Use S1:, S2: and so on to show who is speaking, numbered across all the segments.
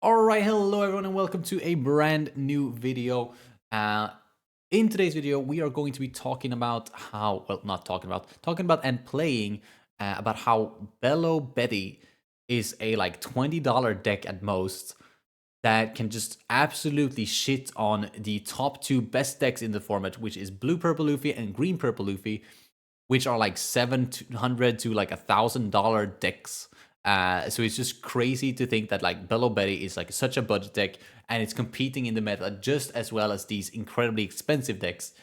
S1: Alright, hello everyone and welcome to a brand new video. In today's video, we are going to be talking about how, well, not talking about and playing about how Bello Betty is a like $20 deck at most that can just absolutely shit on the top two best decks in the format, which is Blue Purple Luffy and Green Purple Luffy, which are like $700 to like $1,000 decks. So it's just crazy to think that like Bello Betty is like such a budget deck and it's competing in the meta just as well as these incredibly expensive decks.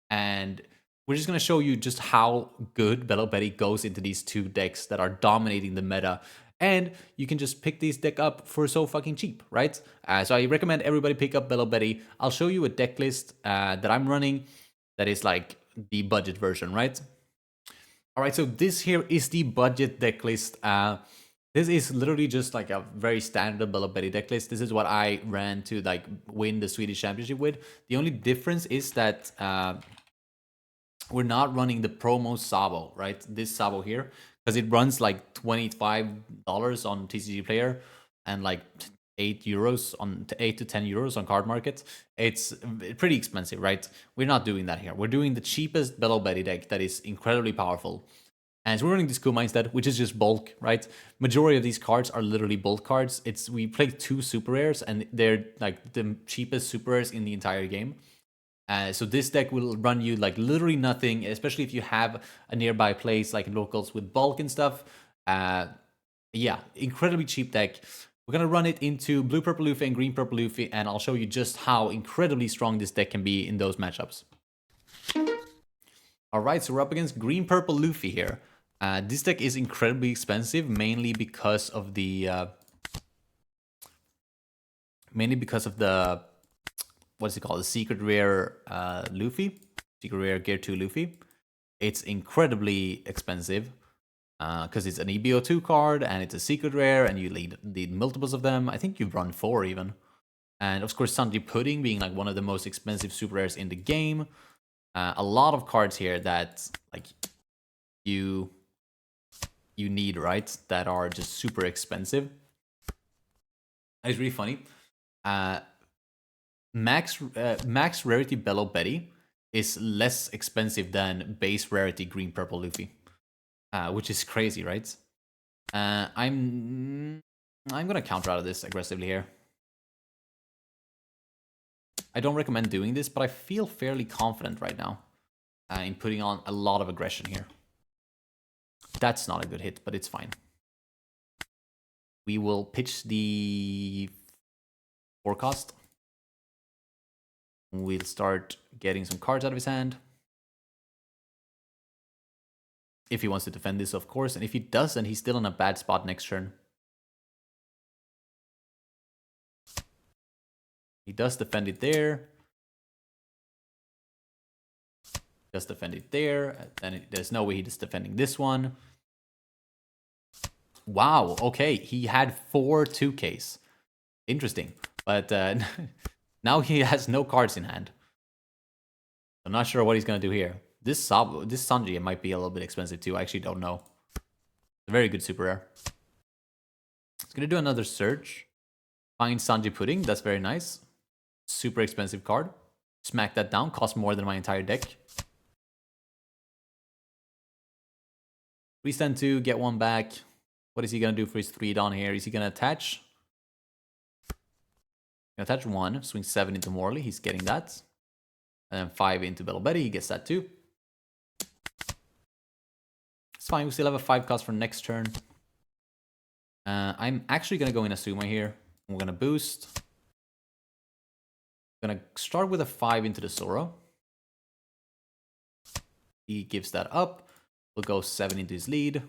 S1: And we're just going to show you just how good Bello Betty goes into these two decks that are dominating the meta. And you can just pick this deck up for so fucking cheap, right? So I recommend everybody pick up Bello Betty. I'll show you a deck list that I'm running that is like the budget version, right? All right, so this here is the budget deck list. This is literally just like a very standard Bello Betty deck list. This is what I ran to like win the Swedish Championship with. The only difference is that we're not running the promo Sabo, right? This Sabo here, because it runs like $25 on TCG Player and like €8 on 8 to 10 euros on Card Market. It's pretty expensive, right? We're not doing that here. We're doing the cheapest Bello Betty deck that is incredibly powerful. And so we're running this Kuma instead, which is just bulk, right? Majority of these cards are literally bulk cards. We play 2 super rares, and they're like the cheapest super rares in the entire game. So this deck will run you like literally nothing, especially if you have a nearby place like locals with bulk and stuff. Yeah, incredibly cheap deck. We're gonna run it into Blue Purple Luffy and Green Purple Luffy, and I'll show you just how incredibly strong this deck can be in those matchups. Alright, so we're up against Green Purple Luffy here. This deck is incredibly expensive, mainly because of the what's it called? The secret rare Luffy, secret rare Gear 2 Luffy. It's incredibly expensive because it's an EBO2 card and it's a secret rare, and you need multiples of them. I think you've run 4 even. And of course, Sanji Pudding being like one of the most expensive super rares in the game. A lot of cards here that like you need, right? That are just super expensive. It's really funny. Max rarity Bello Betty is less expensive than base rarity Green Purple Luffy, which is crazy, right? I'm gonna counter out of this aggressively here. I don't recommend doing this, but I feel fairly confident right now in putting on a lot of aggression here. That's not a good hit, but it's fine. We will pitch the forecast. We'll start getting some cards out of his hand. If he wants to defend this, of course. And if he doesn't, he's still in a bad spot next turn. He does defend it there. Does defend it there. Then there's no way he's defending this one. Wow, okay. He had 4 2Ks. Interesting. But now he has no cards in hand. I'm not sure what he's going to do here. This Sanji might be a little bit expensive too. I actually don't know. It's a very good super rare. It's going to do another search. Find Sanji Pudding. That's very nice. Super expensive card. Smack that down. Costs more than my entire deck. We stand 2, get 1 back. What is he going to do for his 3 down here? Is he going to attach? Attach 1. Swing 7 into Morley. He's getting that. And then 5 into Bello Betty. He gets that too. It's fine. We still have a 5 cost for next turn. I'm actually going to go in Asuma here. We're going to boost. Going to start with a 5 into the Zoro. He gives that up. We'll go 7 into his lead. He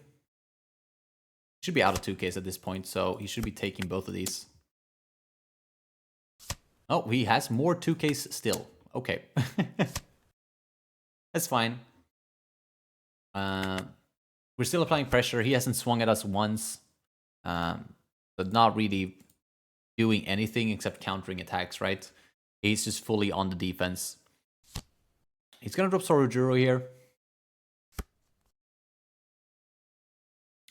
S1: should be out of 2Ks at this point, so he should be taking both of these. Oh, he has more 2Ks still. Okay. That's fine. We're still applying pressure. He hasn't swung at us once. But not really doing anything except countering attacks, right? He's just fully on the defense. He's gonna drop Sorojuro here.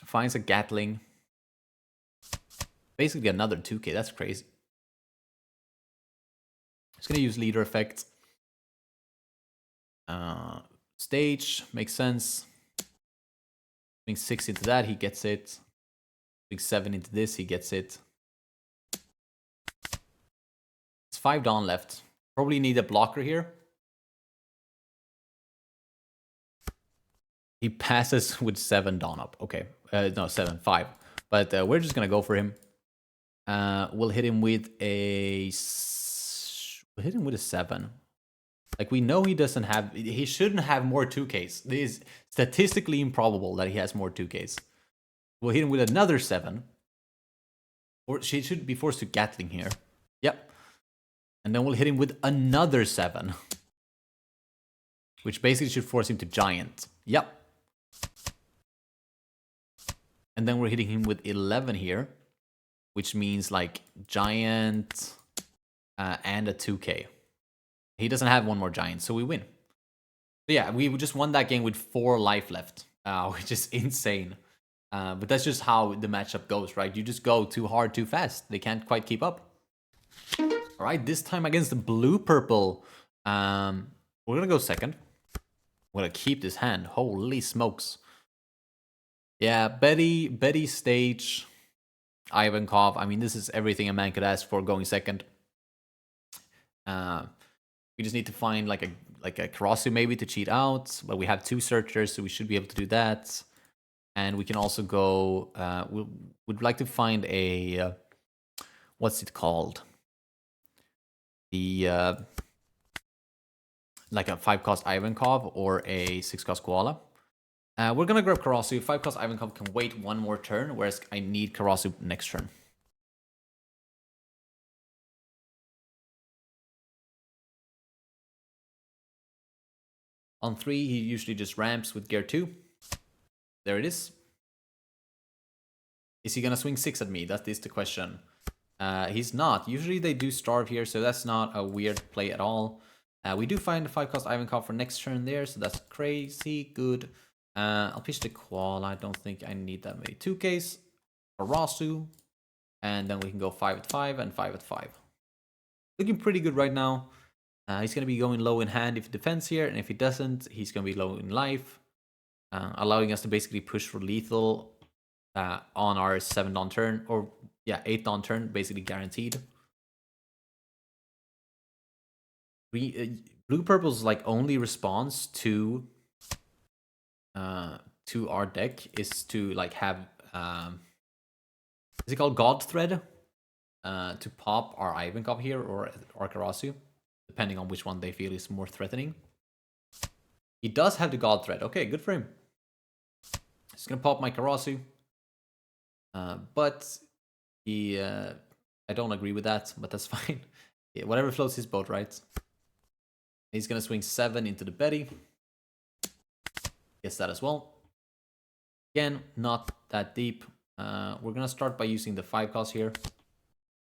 S1: Finds a Gatling. Basically another 2K. That's crazy. Just gonna use leader effect. Stage makes sense. Swing 6 into that, he gets it. Swing 7 into this, he gets it. It's 5 Dawn left. Probably need a blocker here. He passes with 7 Dawn up. Okay. No, 7, 5. But we're just going to go for him. We'll hit him with a... We'll hit him with a 7. Like, we know he doesn't have... He shouldn't have more 2Ks. It is statistically improbable that he has more 2Ks. We'll hit him with another 7. Or she should be forced to Gatling here. Yep. And then we'll hit him with another 7. Which basically should force him to Giant. Yep. And then we're hitting him with 11 here. Which means like Giant and a 2K. He doesn't have one more Giant, so we win. So yeah, we just won that game with 4 life left. Which is insane. But that's just how the matchup goes, right? You just go too hard, too fast. They can't quite keep up. All right, this time against the blue-purple. We're going to go second. We're going to keep this hand. Holy smokes. Yeah, Betty, Stage, Ivankov. I mean, this is everything a man could ask for going second. We just need to find like a Karasu maybe to cheat out. But we have 2 searchers, so we should be able to do that. And we can also go... we'd like to find a... what's it called? The... like a 5-cost Ivankov or a 6-cost Koala. We're going to grab Karasu. 5-cost Ivankov can wait 1 more turn, whereas I need Karasu next turn. On 3, he usually just ramps with Gear 2. There it is. Is he going to swing 6 at me? That is the question. He's not. Usually they do starve here, so that's not a weird play at all. We do find the 5-cost Ivankov for next turn there, so that's crazy good. I'll pitch the Koala. I don't think I need that many 2Ks. Karasu. And then we can go 5 at 5 and 5 at 5. Looking pretty good right now. He's going to be going low in hand if he defends here, and if he doesn't, he's going to be low in life. Allowing us to basically push for lethal on our 7 Dawn turn, or yeah, 8 Dawn turn, basically guaranteed. Blue-purple's like only response to our deck is to like have is it called God Thread? To pop our Ivankov here or Karasu, depending on which one they feel is more threatening. He does have the God Thread. Okay, good for him. He's gonna pop my Karasu. But he I don't agree with that, but that's fine. Yeah, whatever floats his boat, right? He's gonna swing 7 into the Betty. Gets that as well. Again, not that deep. We're gonna start by using the 5-cost here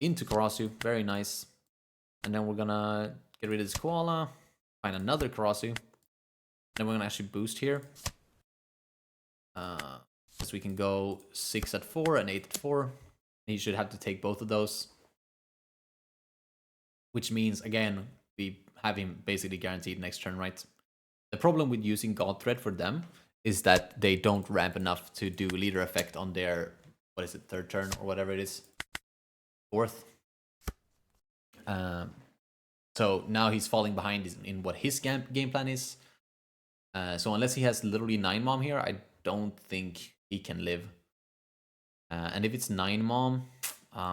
S1: into Karasu. Very nice. And then we're gonna get rid of this Koala, find another Karasu. Then we're gonna actually boost here. So we can go 6 at 4 and 8 at 4. He should have to take both of those. Which means, again, we have him basically guaranteed next turn, right? The problem with using God Thread for them is that they don't ramp enough to do leader effect on their, what is it, 3rd turn or whatever it is. 4th. So now he's falling behind in what his game plan is. So unless he has literally 9 Mom here, I don't think he can live. And if it's 9 Mom,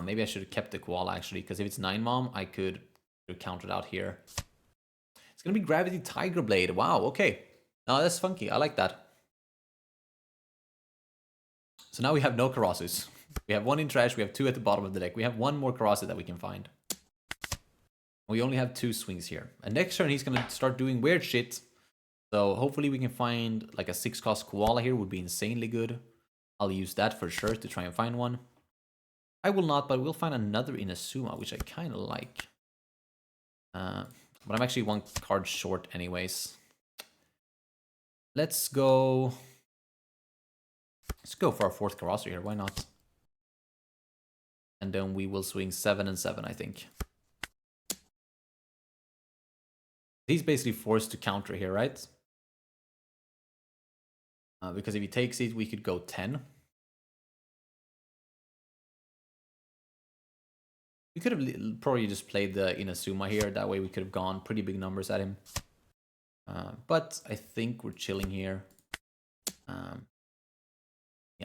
S1: maybe I should have kept the Koala actually, because if it's 9 Mom, I could count it out here. It's gonna be Gravity Tiger Blade. Wow, okay. No, that's funky. I like that. So now we have no Karasus. We have 1 in trash, we have 2 at the bottom of the deck. We have 1 more Karasu that we can find. We only have 2 swings here. And next turn he's gonna start doing weird shit. So hopefully we can find like a 6-cost Koala here, would be insanely good. I'll use that for sure to try and find one. I will not, but we'll find another Inazuma, which I kind of like. But I'm actually 1 card short anyways. Let's go for our 4th Karasu here, why not? And then we will swing 7 and 7, I think. He's basically forced to counter here, right? Because if he takes it, we could go 10. We could have probably just played the Inazuma here. That way we could have gone pretty big numbers at him. But I think we're chilling here. Yeah,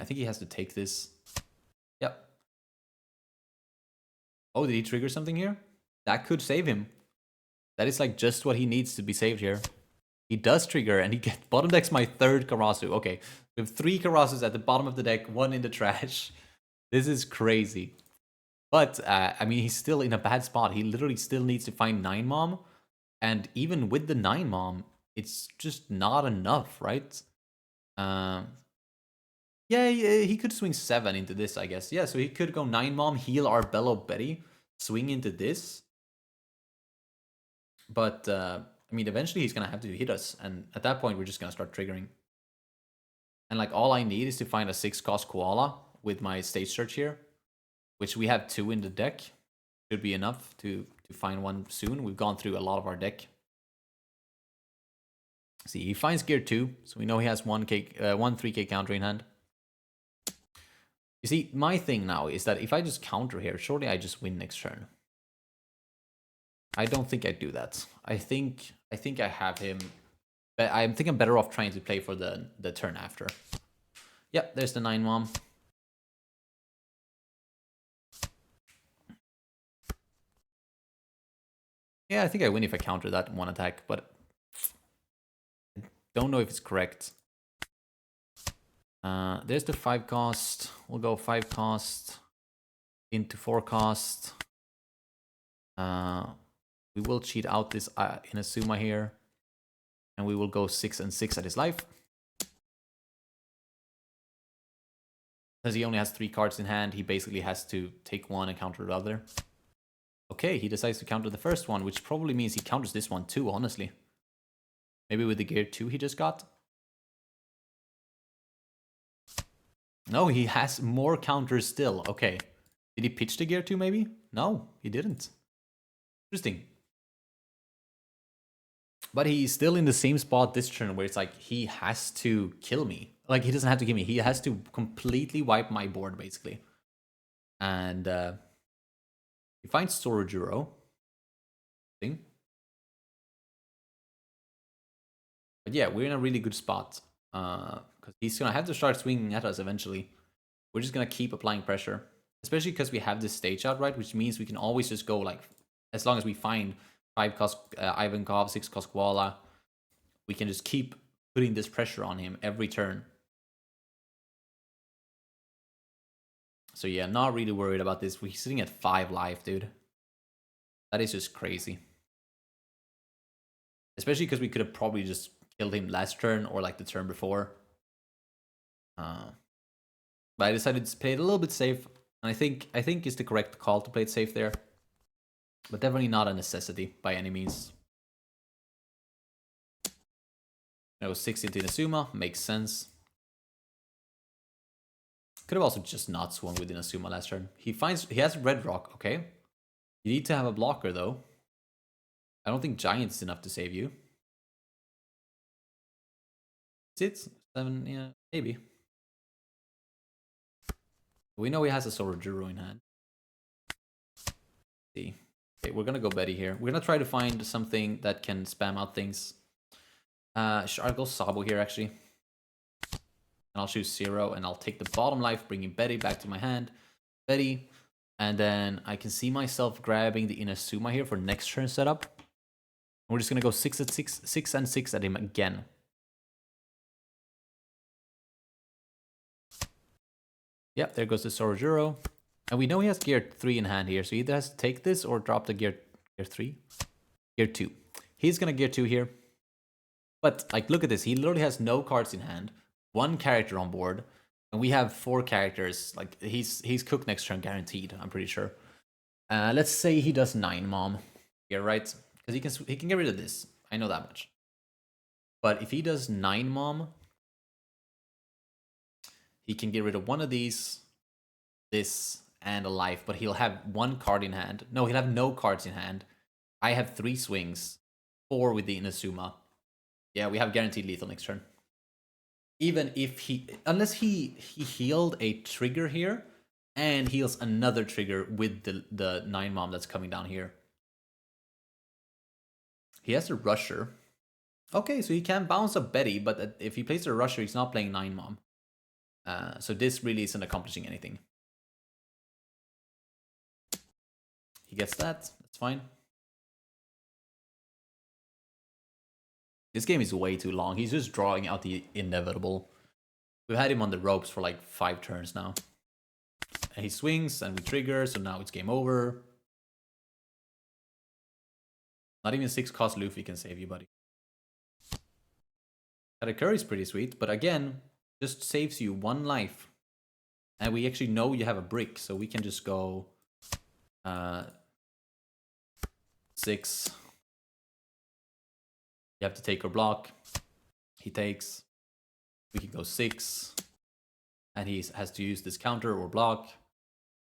S1: I think he has to take this. Yep. Oh, did he trigger something here? That could save him. That is like just what he needs to be saved here. He does trigger, and he gets bottom decks my third Karasu. Okay, we have 3 Karasus at the bottom of the deck, 1 in the trash. This is crazy. But, I mean, he's still in a bad spot. He literally still needs to find 9 Mom. And even with the 9 Mom, it's just not enough, right? Yeah, he could swing 7 into this, I guess. Yeah, so he could go 9 Mom, heal our Bello Betty, swing into this. But, I mean, eventually he's going to have to hit us. And at that point, we're just going to start triggering. And, like, all I need is to find a 6-cost Koala with my stage search here, which we have 2 in the deck. Should be enough to find one soon. We've gone through a lot of our deck. See, he finds gear 2, so we know he has one 3k counter in hand. You see, my thing now is that if I just counter here, surely I just win next turn. I don't think I do that. I think I have him. But I think I'm better off trying to play for the turn after. Yep, there's the 9 Mom. Yeah, I think I win if I counter that one attack, but I don't know if it's correct. There's the 5 cost. We'll go 5 cost into 4 cost. We will cheat out this Inazuma here. And we will go 6 and 6 at his life. Because he only has 3 cards in hand, he basically has to take one and counter the other. Okay, he decides to counter the first one, which probably means he counters this one too, honestly. Maybe with the gear 2 he just got. No, he has more counters still. Okay. Did he pitch the gear 2 maybe? No, he didn't. Interesting. But he's still in the same spot this turn where it's like he has to kill me. Like, he doesn't have to kill me. He has to completely wipe my board, basically. And he finds Sorojuro. But yeah, we're in a really good spot. Because he's going to have to start swinging at us eventually. We're just going to keep applying pressure. Especially because we have this stage out, right? Which means we can always just go, like, as long as we find 5 cost Ivankov, 6 cost Koala, we can just keep putting this pressure on him every turn. So yeah, not really worried about this. We're sitting at 5 life, dude. That is just crazy. Especially because we could have probably just killed him last turn or like the turn before. But I decided to play it a little bit safe. And I think it's the correct call to play it safe there. But definitely not a necessity by any means. No, 6 into Inazuma makes sense. Could have also just not swung with Inazuma last turn. He has Red Rock, okay. You need to have a blocker though. I don't think Giant is enough to save you. Is it? 7, yeah, maybe. We know he has a Sorojuro in hand. Let's see. Okay, we're gonna go Betty here. We're gonna try to find something that can spam out things. I'll go Sabo here actually. And I'll choose 0 and I'll take the bottom life, bringing Betty back to my hand. Betty. And then I can see myself grabbing the Inazuma here for next turn setup. And we're just gonna go 6 and 6 at him again. Yep, there goes the Sorojuro. And we know he has gear 3 in hand here, so he either has to take this or drop the gear 3. Gear 2. He's gonna gear 2 here. But, like, look at this. He literally has no cards in hand. 1 character on board. And we have 4 characters. Like, he's cooked next turn guaranteed, I'm pretty sure. Let's say he does 9 Mom here, right? Because he can get rid of this. I know that much. But if he does 9 Mom, he can get rid of one of these, this, and a life. But he'll have 1 card in hand. No, he'll have no cards in hand. I have 3 swings. 4 with the Inazuma. Yeah, we have guaranteed lethal next turn. Even if unless he healed a trigger here and heals another trigger with the 9 mom that's coming down here. He has a rusher. Okay, so he can bounce a Betty, but if he plays a rusher, he's not playing 9 mom. So this really isn't accomplishing anything. He gets that. That's fine. This game is way too long. He's just drawing out the inevitable. We've had him on the ropes for like 5 turns now. And he swings and we trigger, so now it's game over. Not even 6 cost Luffy can save you, buddy. Katakuri is pretty sweet, but again, just saves you 1 life. And we actually know you have a brick, so we can just go 6. You have to take or block. He takes. We can go 6. And he has to use this counter or block.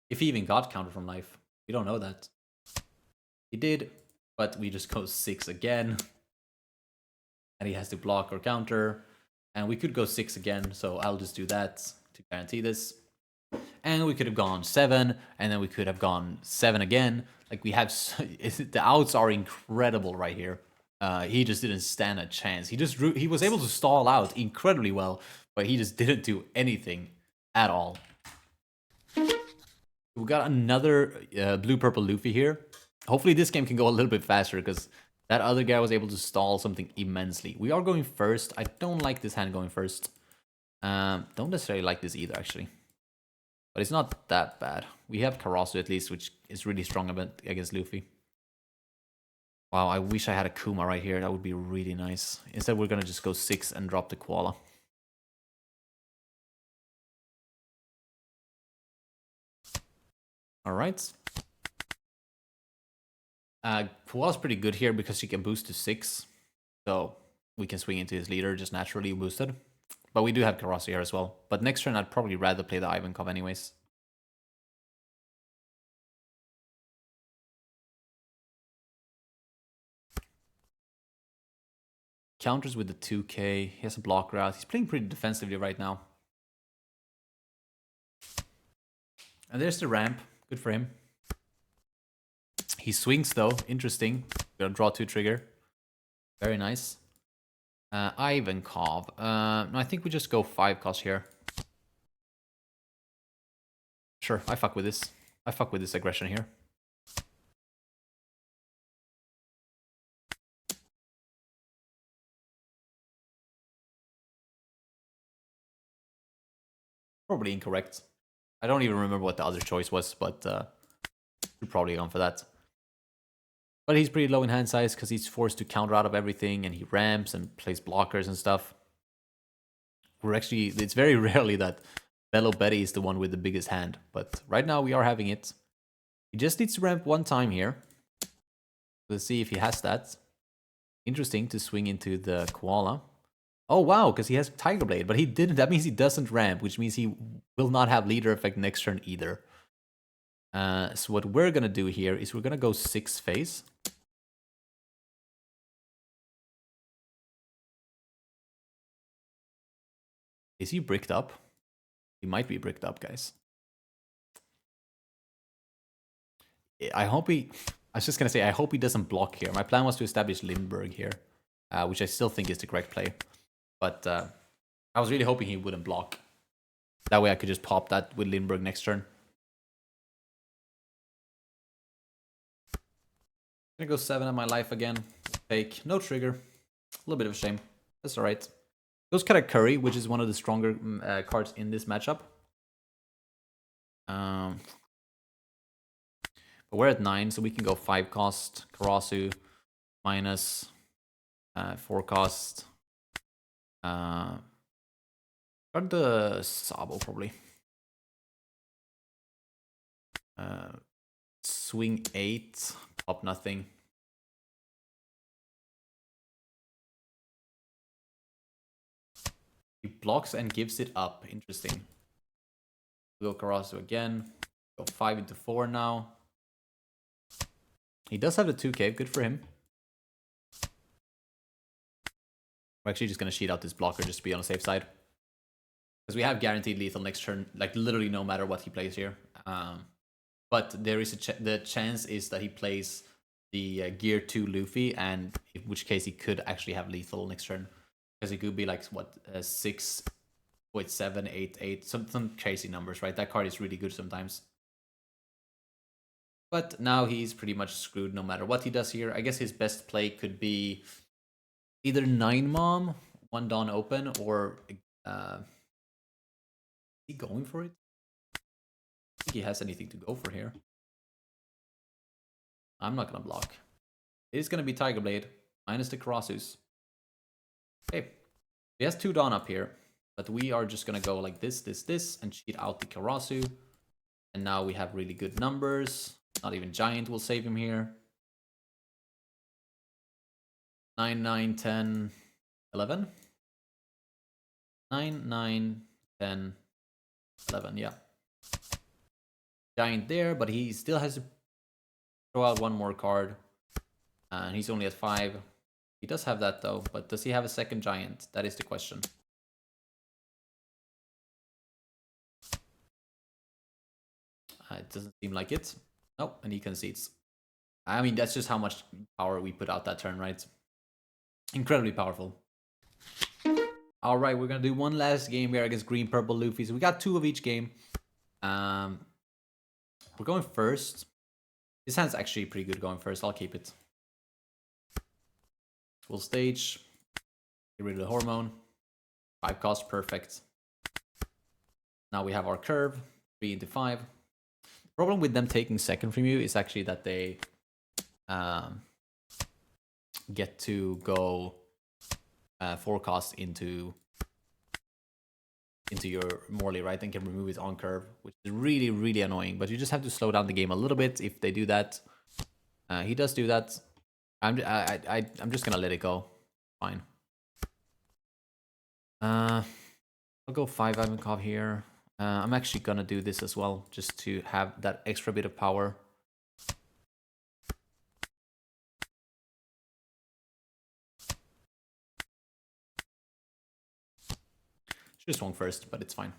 S1: If he even got counter from life. We don't know that. He did, but we just go 6 again. And he has to block or counter. And we could go 6 again, so I'll just do that to guarantee this. And we could have gone 7, and then we could have gone 7 again. Like, we have... the outs are incredible right here. He just didn't stand a chance. He was able to stall out incredibly well, but he just didn't do anything at all. We got another blue-purple Luffy here. Hopefully this game can go a little bit faster, because that other guy was able to stall something immensely. We are going first. I don't like this hand going first. Don't necessarily like this either, actually. But it's not that bad. We have Karasu at least, which is really strong against Luffy. Wow, I wish I had a Kuma right here. That would be really nice. Instead, we're going to just go 6 and drop the Koala. Alright. Koala's pretty good here because she can boost to 6. So we can swing into his leader just naturally boosted. But we do have Karasu here as well. But next turn, I'd probably rather play the Ivankov anyways. Counters with the 2k. He has a block route. He's playing pretty defensively right now. And there's the ramp. Good for him. He swings though. Interesting. Gonna draw 2 trigger. Very nice. Ivankov. No, I think we just go 5 cost here. Sure, I fuck with this. I fuck with this aggression here. Probably incorrect. I don't even remember what the other choice was, but we're probably gone for that. But he's pretty low in hand size because he's forced to counter out of everything, and he ramps and plays blockers and stuff. It's very rarely that Bello Betty is the one with the biggest hand, but right now we are having it. He just needs to ramp 1 time here. Let's see if he has that. Interesting to swing into the Koala. Oh wow, because he has Tiger Blade, but he didn't. That means he doesn't ramp, which means he will not have leader effect next turn either. So what we're gonna do here is we're gonna go 6 phase. Is he bricked up? He might be bricked up, guys. I was just gonna say, I hope he doesn't block here. My plan was to establish Lindbergh here, which I still think is the correct play. But I was really hoping he wouldn't block. That way I could just pop that with Lindbergh next turn. Gonna go 7 on my life again. Fake. No trigger. A little bit of a shame. That's alright. Goes Katakuri, which is one of the stronger cards in this matchup. But we're at 9, so we can go 5 cost. Karasu minus 4 cost. Got the Sabo probably. Swing 8, pop nothing. He blocks and gives it up. Interesting. We'll go Karasu again. Go 5 into 4 now. He does have the 2k. Good for him. We're actually just going to cheat out this blocker just to be on the safe side. Because we have guaranteed lethal next turn, like literally no matter what he plays here. But there is the chance is that he plays the Gear 2 Luffy, and in which case he could actually have lethal next turn. Because it could be like, what, 6, wait, 7, 8, 8, some crazy numbers, right? That card is really good sometimes. But now he's pretty much screwed no matter what he does here. I guess his best play could be either 9 Mom, 1 Dawn open, or is he going for it? I think he has anything to go for here. I'm not gonna block. It is gonna be Tiger Blade minus the Karasus. Okay, he has 2 Dawn up here, but we are just gonna go like this, and cheat out the Karasu. And now we have really good numbers. Not even Giant will save him here. 9, 9, 10, 11. 9, 9, 10, 11, yeah. Giant there, but he still has to throw out 1 more card. And he's only at 5. He does have that though, but does he have a second Giant? That is the question. It doesn't seem like it. Nope, and he concedes. I mean, that's just how much power we put out that turn, right? Incredibly powerful. All right, we're going to do one last game here against Green Purple Luffy. So we got 2 of each game. We're going first. This hand's actually pretty good going first. I'll keep it. Full stage. Get rid of the hormone. 5 cost, perfect. Now we have our curve. 3 into 5. The problem with them taking second from you is actually that they get to go 4 cost into your Morley, right? And can remove it on curve, which is really, really annoying. But you just have to slow down the game a little bit if they do that. He does do that. I'm just gonna let it go. Fine. I'll go 5 Ivankov here. I'm actually gonna do this as well, just to have that extra bit of power. Should have swung first, but it's fine.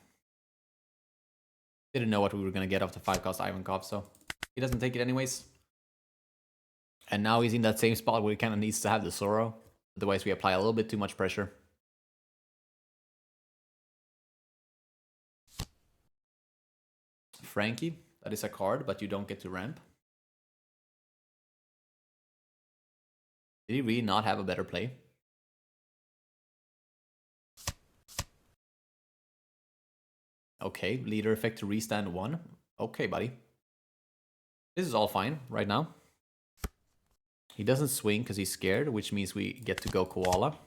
S1: Didn't know what we were gonna get off the 5 cost Ivankov, so he doesn't take it anyways. And now he's in that same spot where he kind of needs to have the Zoro. Otherwise, we apply a little bit too much pressure. Frankie, that is a card, but you don't get to ramp. Did he really not have a better play? Okay, leader effect to restand 1. Okay, buddy. This is all fine right now. He doesn't swing because he's scared, which means we get to go Koala.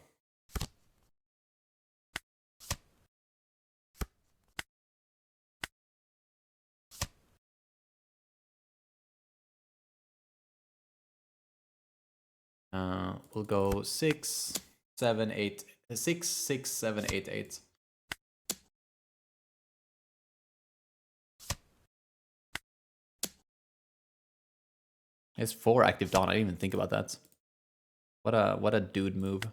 S1: We'll go 6, 7, 8, 6, 6, 7, 8, 8. It's 4 active Dawn. I didn't even think about that. What a dude move.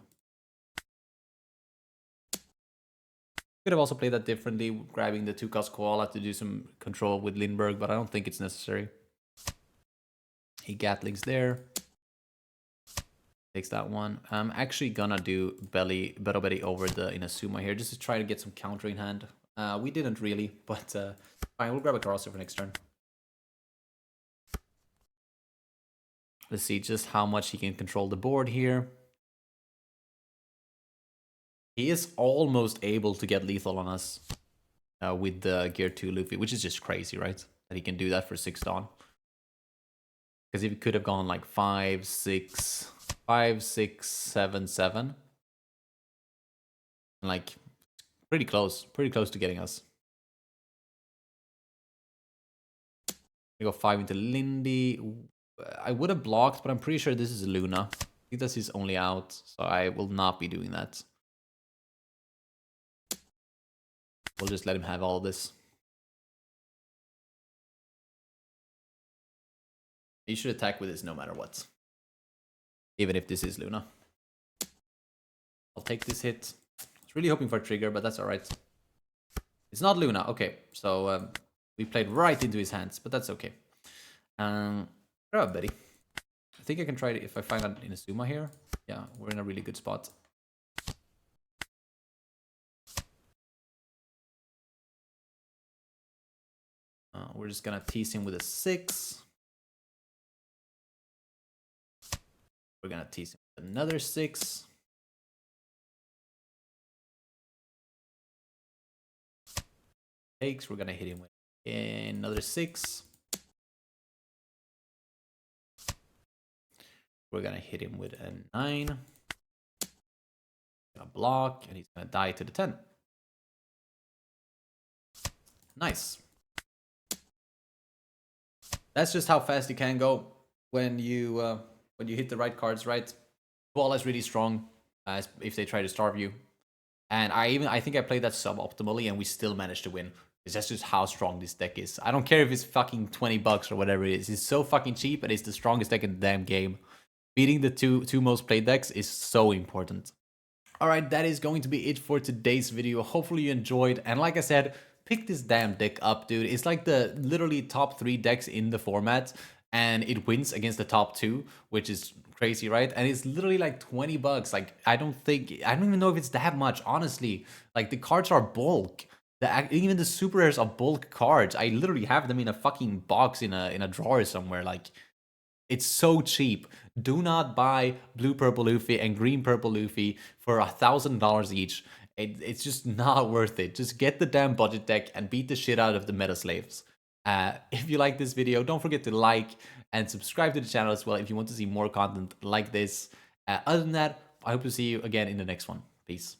S1: Could have also played that differently, grabbing the 2 cost Koala to do some control with Lindbergh, but I don't think it's necessary. He Gatlings there. Takes that one. I'm actually gonna do Beto Betty over the Inazuma here, just to try to get some counter in hand. We didn't really, but fine, we'll grab a Karasu for next turn. Let's see just how much he can control the board here. He is almost able to get lethal on us with the Gear 2 Luffy, which is just crazy, right? That he can do that for 6 Dawn. Because if he could have gone like 5, 6, 7, 7. Like, pretty close to getting us. We go 5 into Lindy. I would have blocked, but I'm pretty sure this is Luna. I think that's his only out, so I will not be doing that. We'll just let him have all of this. He should attack with this no matter what. Even if this is Luna. I'll take this hit. I was really hoping for a trigger, but that's alright. It's not Luna. Okay, so we played right into his hands, but that's okay. Grab Betty. I think I can try it if I find an Inazuma here. Yeah, we're in a really good spot. We're just gonna tease him with a 6. We're gonna tease him with another 6. Takes. We're gonna hit him with another 6. We're gonna hit him with a 9. Gonna block, and he's gonna die to the 10. Nice. That's just how fast you can go when you hit the right cards, right? Ball is really strong if they try to starve you. And I think I played that suboptimally and we still managed to win. Because that's just how strong this deck is. I don't care if it's fucking 20 bucks or whatever it is. It's so fucking cheap and it's the strongest deck in the damn game. Beating the two most played decks is so important. Alright, that is going to be it for today's video. Hopefully you enjoyed. And like I said, pick this damn deck up, dude. It's like the literally top 3 decks in the format. And it wins against the top 2, which is crazy, right? And it's literally like 20 bucks. Like, I don't even know if it's that much, honestly. Like, the cards are bulk. Even the super rares are bulk cards. I literally have them in a fucking box in a drawer somewhere. Like, it's so cheap. Do not buy blue purple Luffy and green purple Luffy for $1,000 each. It's just not worth it. Just get the damn budget deck and beat the shit out of the meta slaves. If you like this video, don't forget to like and subscribe to the channel as well if you want to see more content like this. Other than that, I hope to see you again in the next one. Peace.